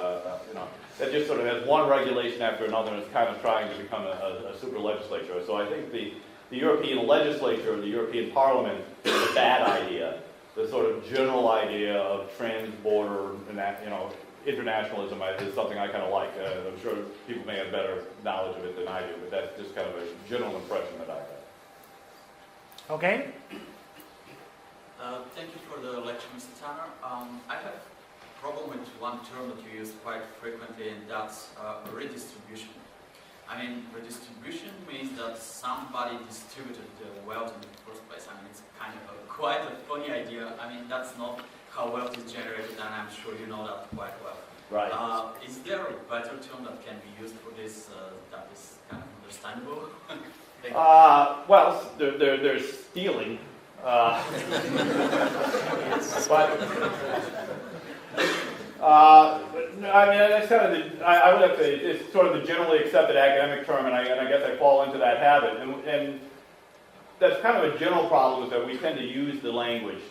That just sort of has one regulation after another and is kind of trying to become a super legislature. So I think the European legislature, or the European Parliament, is a bad idea. The sort of general idea of trans-border, internationalism is something I kind of like. I'm sure people may have better knowledge of it than I do, but that's just kind of a general impression that I have. Okay. Thank you for the lecture, Mr. Tanner. I have a problem with one term that you use quite frequently, and that's redistribution. I mean, redistribution means that somebody distributed the wealth in the first place. I mean, it's kind of quite a funny idea. I mean, that's not how wealth is generated, and I'm sure you know that quite well. Right. Is there a better term that can be used for this that is kind of understandable? Well, there's stealing. That's kind of I would have to say it's sort of the generally accepted academic term, and I guess I fall into that habit. And that's kind of a general problem, is that we tend to use the language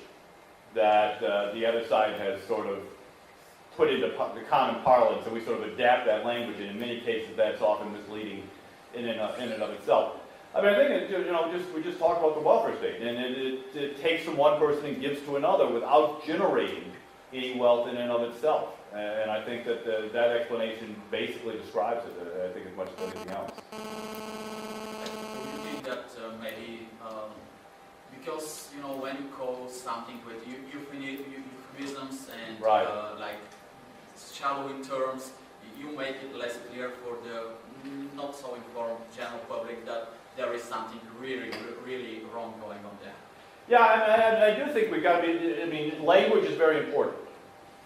that the other side has sort of put into the common parlance, and we sort of adapt that language, and in many cases that's often misleading in and of itself. I think we just talked about the welfare state, and it takes from one person and gives to another without generating any wealth in and of itself. And I think that that explanation basically describes it. I think as much as anything else. Do you think that maybe because when you call something with euphemisms and right. Like shallow in terms, you make it less clear for the not so informed general public that there is something really, really wrong going on there. Yeah, I do think we've got to be, language is very important.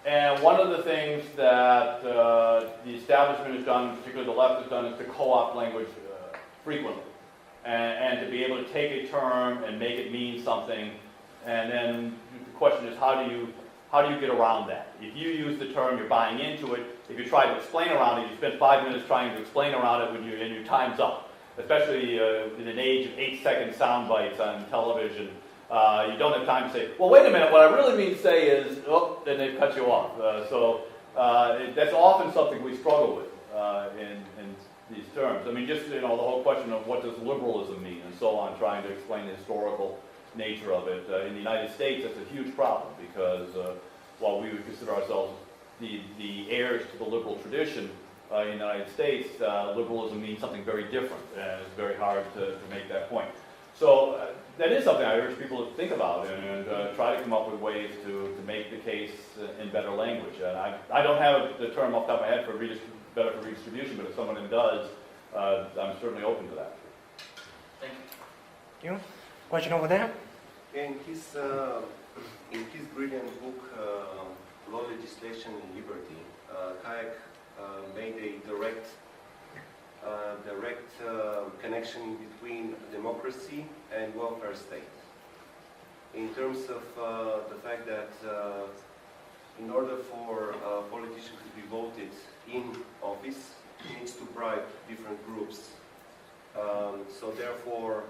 And one of the things that the establishment has done, particularly the left has done, is to co-opt language frequently. And to be able to take a term and make it mean something. And then the question is, how do you get around that? If you use the term, you're buying into it. If you try to explain around it, you spend 5 minutes trying to explain around it and your time's up. Especially in an age of 8-second sound bites on television, you don't have time to say, well, wait a minute, what I really mean to say is, oh, then they cut you off. That's often something we struggle with in these terms. Just the whole question of what does liberalism mean and so on, trying to explain the historical nature of it. In the United States, that's a huge problem because while we would consider ourselves the heirs to the liberal tradition, in the United States, liberalism means something very different, and it's very hard to make that point. So that is something I urge people to think about and try to come up with ways to make the case in better language. And I don't have the term off the top of my head for better for redistribution, but if someone does, I'm certainly open to that. Thank you. Question over there? In his brilliant book, Law, Legislation, and Liberty, Hayek made a direct connection between democracy and welfare state. In terms of the fact that in order for a politician to be voted in office, he needs to bribe different groups. So therefore,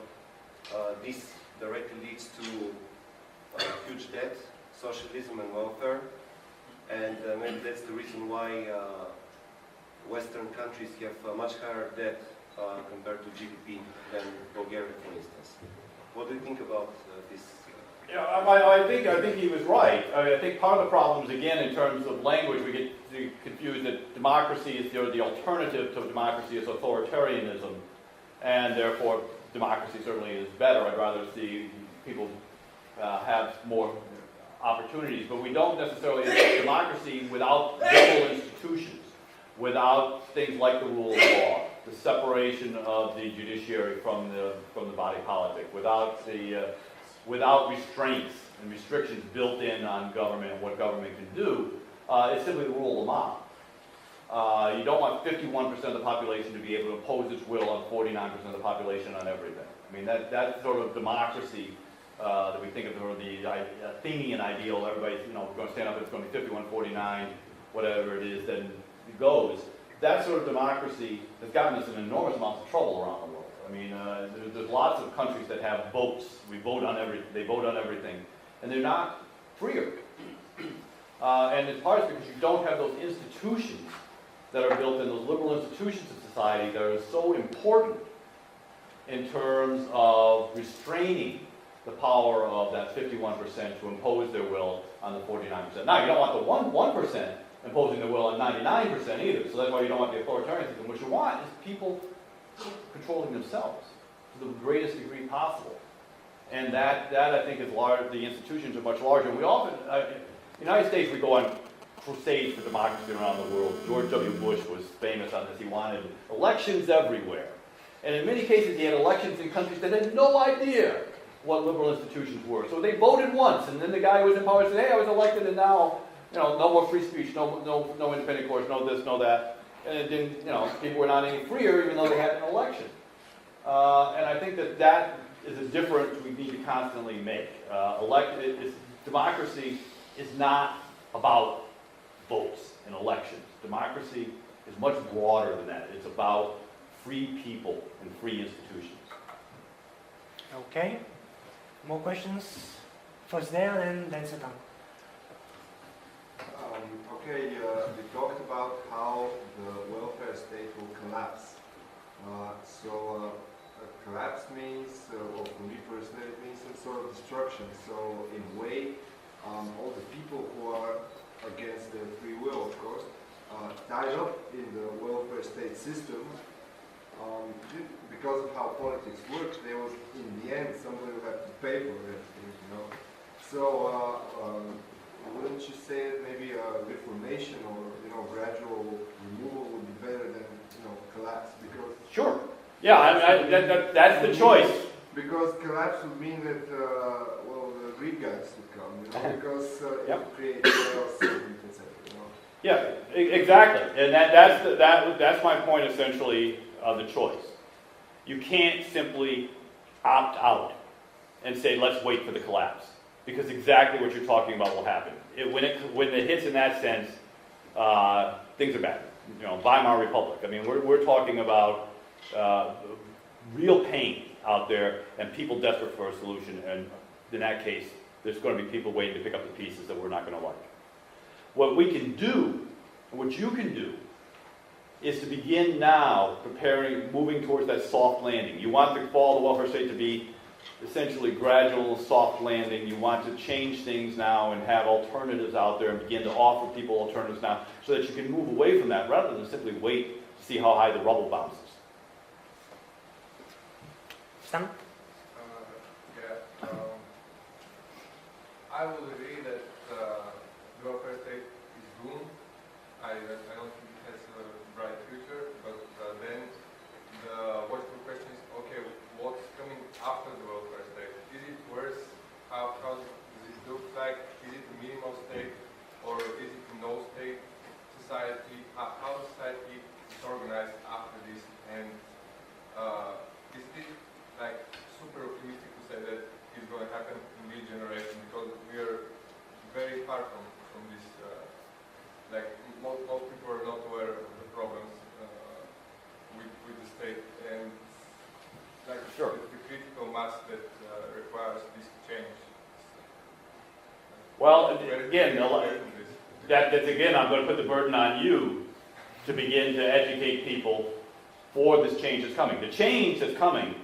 this directly leads to huge debt, socialism and welfare, and maybe that's the reason why Western countries have a much higher debt compared to GDP than Bulgaria, for instance. What do you think about this? Yeah, I think he was right. I mean, I think part of the problem is, again, in terms of language, we get confused that democracy is the alternative to democracy is authoritarianism, and therefore democracy certainly is better. I'd rather see people have more opportunities, but we don't necessarily have democracy without liberal institutions, without things like the rule of law, the separation of the judiciary from the body politic, without restraints and restrictions built in on government and what government can do. It's simply the rule of law. You don't want 51% of the population to be able to impose its will on 49% of the population on everything. I mean, that's sort of democracy that we think of sort of the Athenian ideal. Everybody's, going to stand up, it's going to be 51-49, whatever it is, then it goes. That sort of democracy has gotten us in enormous amounts of trouble around the world. I mean, there's lots of countries that have votes. They vote on everything, and they're not freer. And in part it's because you don't have those institutions that are built in, those liberal institutions of society that are so important in terms of restraining the power of that 51% to impose their will on the 49%. Now, you don't want the 1% imposing their will on 99% either, so that's why you don't want the authoritarian system. What you want is people controlling themselves to the greatest degree possible. And that I think is large. The institutions are much larger. And we often, in the United States, we go on crusades for democracy around the world. George W. Bush was famous on this. He wanted elections everywhere. And in many cases, he had elections in countries that had no idea what liberal institutions were. So they voted once, and then the guy who was in power said, hey, I was elected, and now, no more free speech, no independent courts, no this, no that. And it didn't, people were not any freer even though they had an election. And I think that is a difference we need to constantly make. Democracy is not about votes and elections. Democracy is much broader than that. It's about free people and free institutions. Okay. More questions? First there, and then Satan. Okay, we talked about how the welfare state will collapse. Collapse means, or for me personally, it means some sort of destruction. So in a way, all the people who are against their free will, of course, tied up in the welfare state system, because of how politics works, they will, in the end, somebody will have to pay for everything, So, wouldn't you say that maybe a reformation or gradual removal would be better than collapse? Because sure. Yeah, that's the choice. Because collapse would mean that the Greek guys would come, because it would create chaos, etc. Yeah, exactly, and that's my point essentially of the choice. You can't simply opt out and say let's wait for the collapse, because exactly what you're talking about will happen. When it hits in that sense, things are bad. Weimar Republic. I mean, we're talking about real pain out there and people desperate for a solution. And in that case, there's going to be people waiting to pick up the pieces that we're not going to like. What we can do, what you can do, is to begin now moving towards that soft landing. You want the fall of the welfare state to be essentially gradual, soft landing. You want to change things now and have alternatives out there and begin to offer people alternatives now so that you can move away from that rather than simply wait to see how high the rubble bounces. Stan? I would agree that the welfare state is doomed. I don't think it has a bright future, but then the wonderful question is, okay, what's coming after the welfare state? Is it worse? How does it look like? Is it a minimal state, or is it a no-state society? How society is organized after this? And is it like super optimistic to say that it's going to happen in this generation, because we are very far from this Well, again, that's again, I'm going to put the burden on you to begin to educate people for this change that's coming. The change that's coming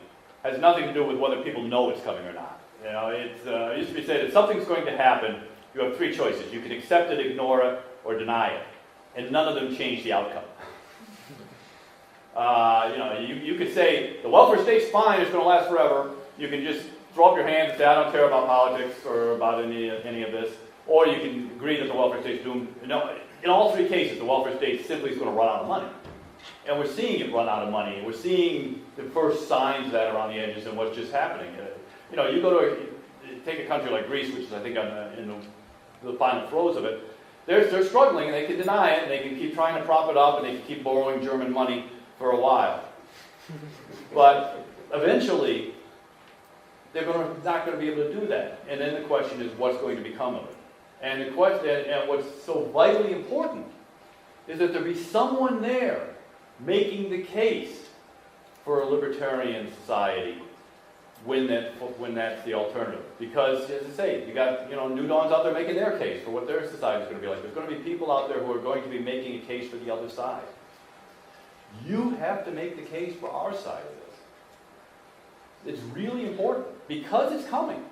has nothing to do with whether people know it's coming or not. You know, it used to be said if something's going to happen, you have three choices. You can accept it, ignore it, or deny it. And none of them change the outcome. You could say, the welfare state's fine, it's going to last forever. You can just throw up your hands and say, I don't care about politics or about any of this. Or you can agree that the welfare state's doomed. In all three cases, the welfare state simply is going to run out of money. And we're seeing it run out of money. We're seeing the first signs of that around the edges and what's just happening. You go to take a country like Greece, which is, I think, in the final throes of it. They're struggling, and they can deny it, and they can keep trying to prop it up, and they can keep borrowing German money for a while. But eventually, they're not going to be able to do that. And then the question is, what's going to become of it? And the question, and what's so vitally important is that there be someone there making the case for a libertarian society when that's the alternative. Because, as I say, you got New Dawn's out there making their case for what their society is going to be like. There's going to be people out there who are going to be making a case for the other side. You have to make the case for our side of this. It's really important because it's coming.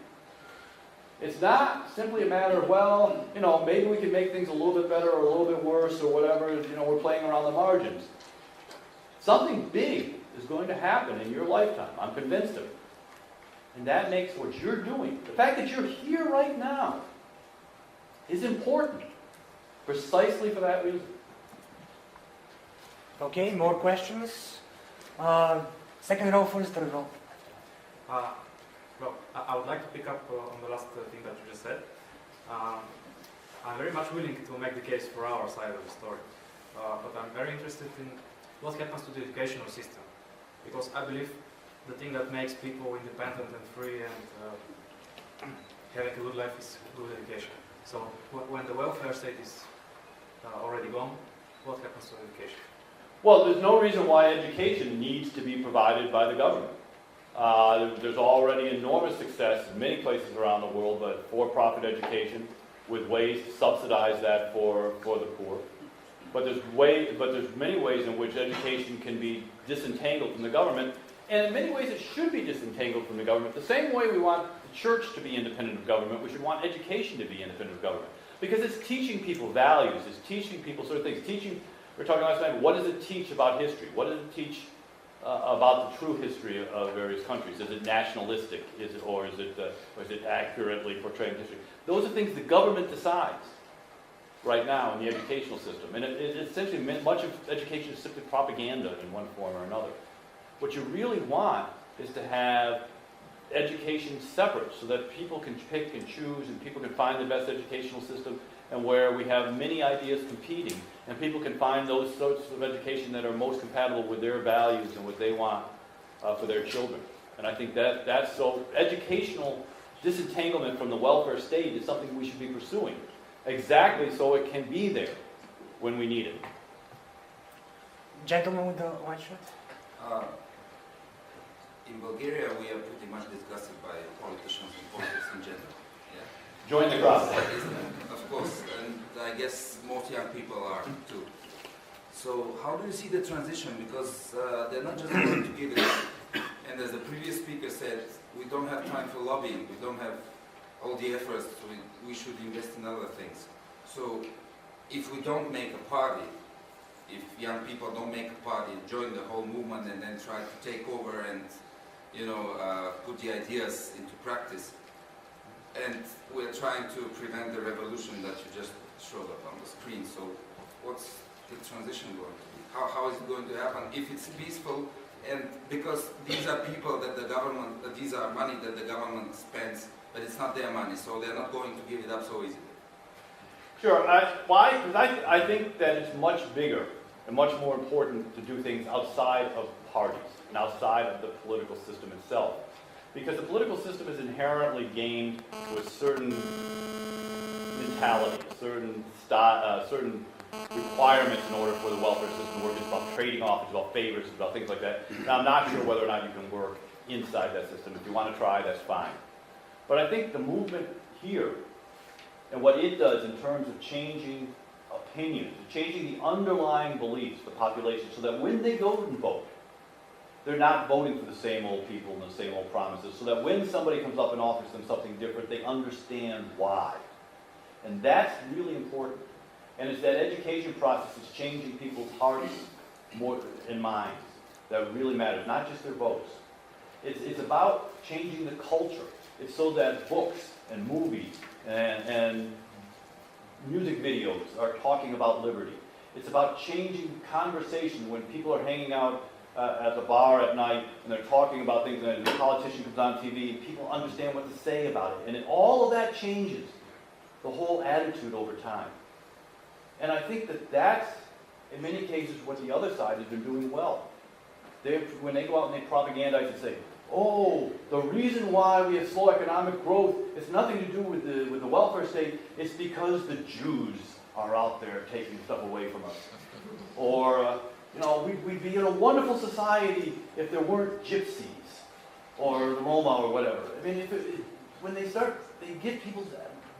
It's not simply a matter of, maybe we can make things a little bit better or a little bit worse or whatever, we're playing around the margins. Something big is going to happen in your lifetime. I'm convinced of it. And that makes what you're doing, the fact that you're here right now, is important. Precisely for that reason. Okay, more questions? Second row, first row. I would like to pick up on the last thing that you just said. I'm very much willing to make the case for our side of the story. But I'm very interested in what happens to the educational system. Because I believe the thing that makes people independent and free and having a good life is good education. So when the welfare state is already gone, what happens to education? Well, there's no reason why education needs to be provided by the government. There's already enormous success in many places around the world, but for-profit education with ways to subsidize that for the poor. But there's many ways in which education can be disentangled from the government, and in many ways it should be disentangled from the government. The same way we want the church to be independent of government, we should want education to be independent of government. Because it's teaching people values, it's teaching people certain things. We were talking last night, what does it teach about history? What does it teach about the true history of various countries? Is it nationalistic? Or is it accurately portraying history? Those are things the government decides right now in the educational system. And it essentially much of education is simply propaganda in one form or another. What you really want is to have education separate so that people can pick and choose and people can find the best educational system, and where we have many ideas competing and people can find those sorts of education that are most compatible with their values and what they want for their children. And I think that's so educational disentanglement from the welfare state is something we should be pursuing, exactly so it can be there when we need it. Gentleman with the white shirt. In Bulgaria, we are pretty much disgusted by politicians and politics in general. Yeah. Join the crowd. Of course, and I guess most young people are too. So how do you see the transition? Because they're not just going to give it up. And as the previous speaker said, we don't have time for lobbying. We don't have all the efforts. We should invest in other things. So if we don't make a party, if young people don't make a party, join the whole movement and then try to take over and put the ideas into practice, and we're trying to prevent the revolution that you just showed up on the screen. So what's the transition going to be? How is it going to happen if it's peaceful? And because these are people that the government, these are money that the government spends, but it's not their money, so they're not going to give it up so easily. Sure. Why? Because I think that it's much bigger and much more important to do things outside of parties and outside of the political system itself. Because the political system is inherently gamed with certain mentality, certain requirements in order for the welfare system to work. It's about trading off, it's about favors, it's about things like that. Now, I'm not sure whether or not you can work inside that system. If you want to try, that's fine. But I think the movement here, and what it does in terms of changing opinions, changing the underlying beliefs of the population, so that when they go and vote, they're not voting for the same old people and the same old promises, so that when somebody comes up and offers them something different, they understand why. And that's really important. And it's that education process that's changing people's hearts more and minds that really matters, not just their votes. It's about changing the culture. It's so that books and movies and music videos are talking about liberty. It's about changing conversation when people are hanging out at the bar at night and they're talking about things and a politician comes on TV and people understand what to say about it. And all of that changes the whole attitude over time. And I think that that's, in many cases, what the other side has been doing well. When they go out and they propagandize and say, oh, the reason why we have slow economic growth has nothing to do with the welfare state, it's because the Jews are out there taking stuff away from us. Or, we'd be in a wonderful society if there weren't gypsies or the Roma or whatever. I mean, when they get people's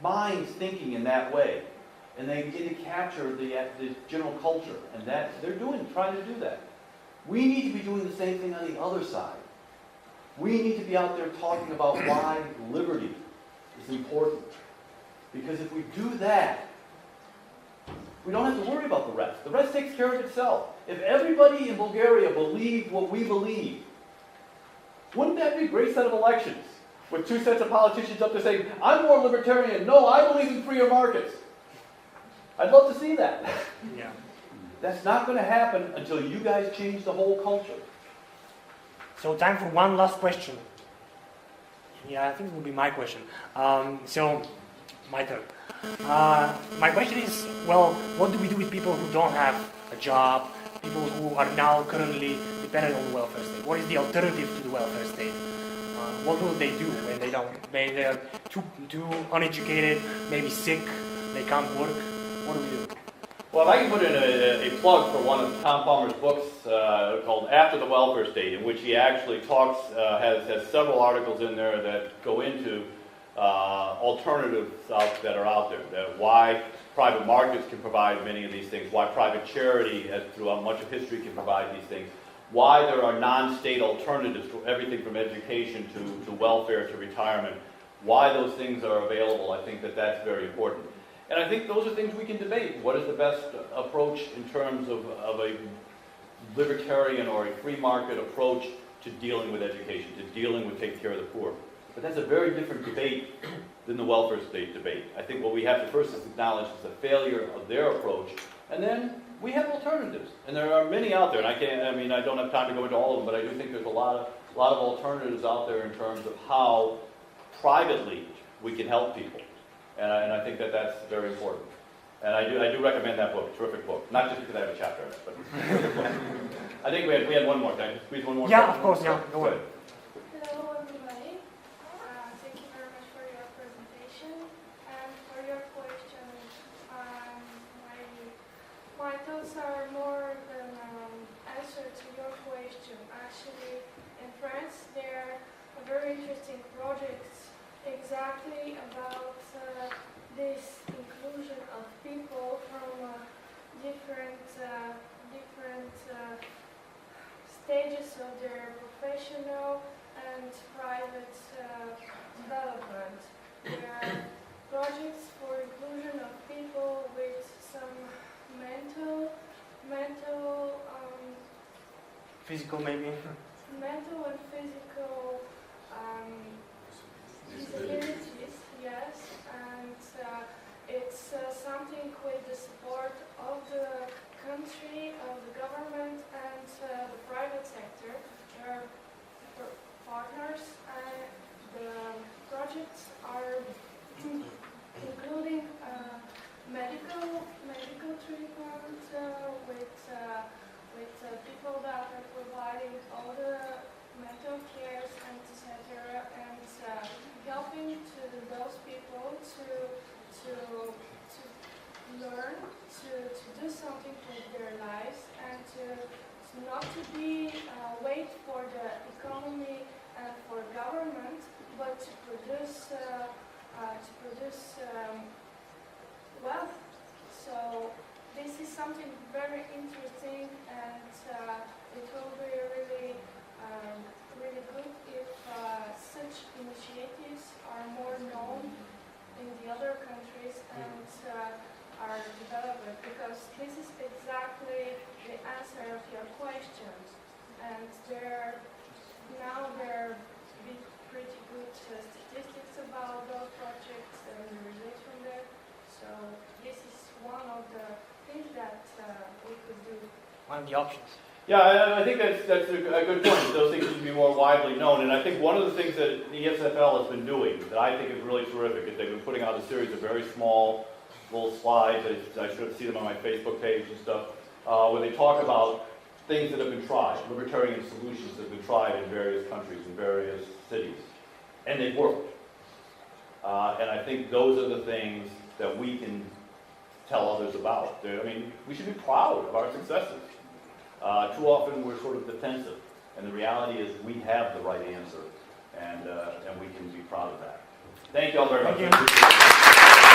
minds thinking in that way, and they begin to capture the general culture, and that they're trying to do that. We need to be doing the same thing on the other side. We need to be out there talking about why liberty is important. Because if we do that, we don't have to worry about the rest. The rest takes care of itself. If everybody in Bulgaria believed what we believe, wouldn't that be a great set of elections? With two sets of politicians up there saying, I'm more libertarian. No, I believe in freer markets. I'd love to see that. Yeah. That's not going to happen until you guys change the whole culture. So time for one last question. Yeah, I think it will be my question. So, my turn. My question is, well, what do we do with people who don't have a job, people who are now currently dependent on the welfare state? What is the alternative to the welfare state? What will they do when they don't? They are too uneducated, maybe sick, they can't work. What do we do? Well, I can put in a plug for one of Tom Palmer's books called After the Welfare State, in which he actually talks, has several articles in there that go into alternatives that are out there, that why private markets can provide many of these things, why private charity, throughout much of history, can provide these things, why there are non-state alternatives to everything from education to welfare to retirement, why those things are available. I think that that's very important. And I think those are things we can debate. What is the best approach in terms of a libertarian or a free market approach to dealing with education, to dealing with taking care of the poor? But that's a very different debate than the welfare state debate. I think what we have to first is acknowledge is the failure of their approach, and then we have alternatives. And there are many out there, and I don't have time to go into all of them, but I do think there's a lot of alternatives out there in terms of how privately we can help people. And I think that that's very important. And I do recommend that book, terrific book. Not just because I have a chapter in it, but I think we had one more. Can I squeeze one more? Yeah, of course, yeah. Go ahead. Hello, everybody. Thank you very much for your presentation and for your questions. My thoughts are more than answer to your question. Actually, in France, there are very interesting projects exactly about this inclusion of people from different stages of their professional and private development. There are projects for inclusion of people with some mental Physical, maybe? mental and physical disabilities, yes, and it's something with the support of the country, of the government, and the private sector. There are partners, and the projects are including medical treatment with people that are providing all the mental cares and etc. and helping to those people to learn to do something with their lives and to not to be something very interesting, and it will be really, really good if such initiatives are more known in the other countries and are developed, because this is exactly the answer of your questions. And now there are pretty good statistics about those projects and the results from there. So this is one of the things that we could do. One of the options. Yeah, I think that's a good point. Those things should be more widely known. And I think one of the things that the ESFL has been doing that I think is really terrific is they've been putting out a series of very small little slides. I should see them on my Facebook page and stuff, where they talk about things that have been tried, libertarian solutions that have been tried in various countries, in various cities. And they've worked. And I think those are the things that we can tell others about. I mean, we should be proud of our successes. Too often we're sort of defensive, and the reality is we have the right answer, and we can be proud of that. Thank you all very much. Thank you.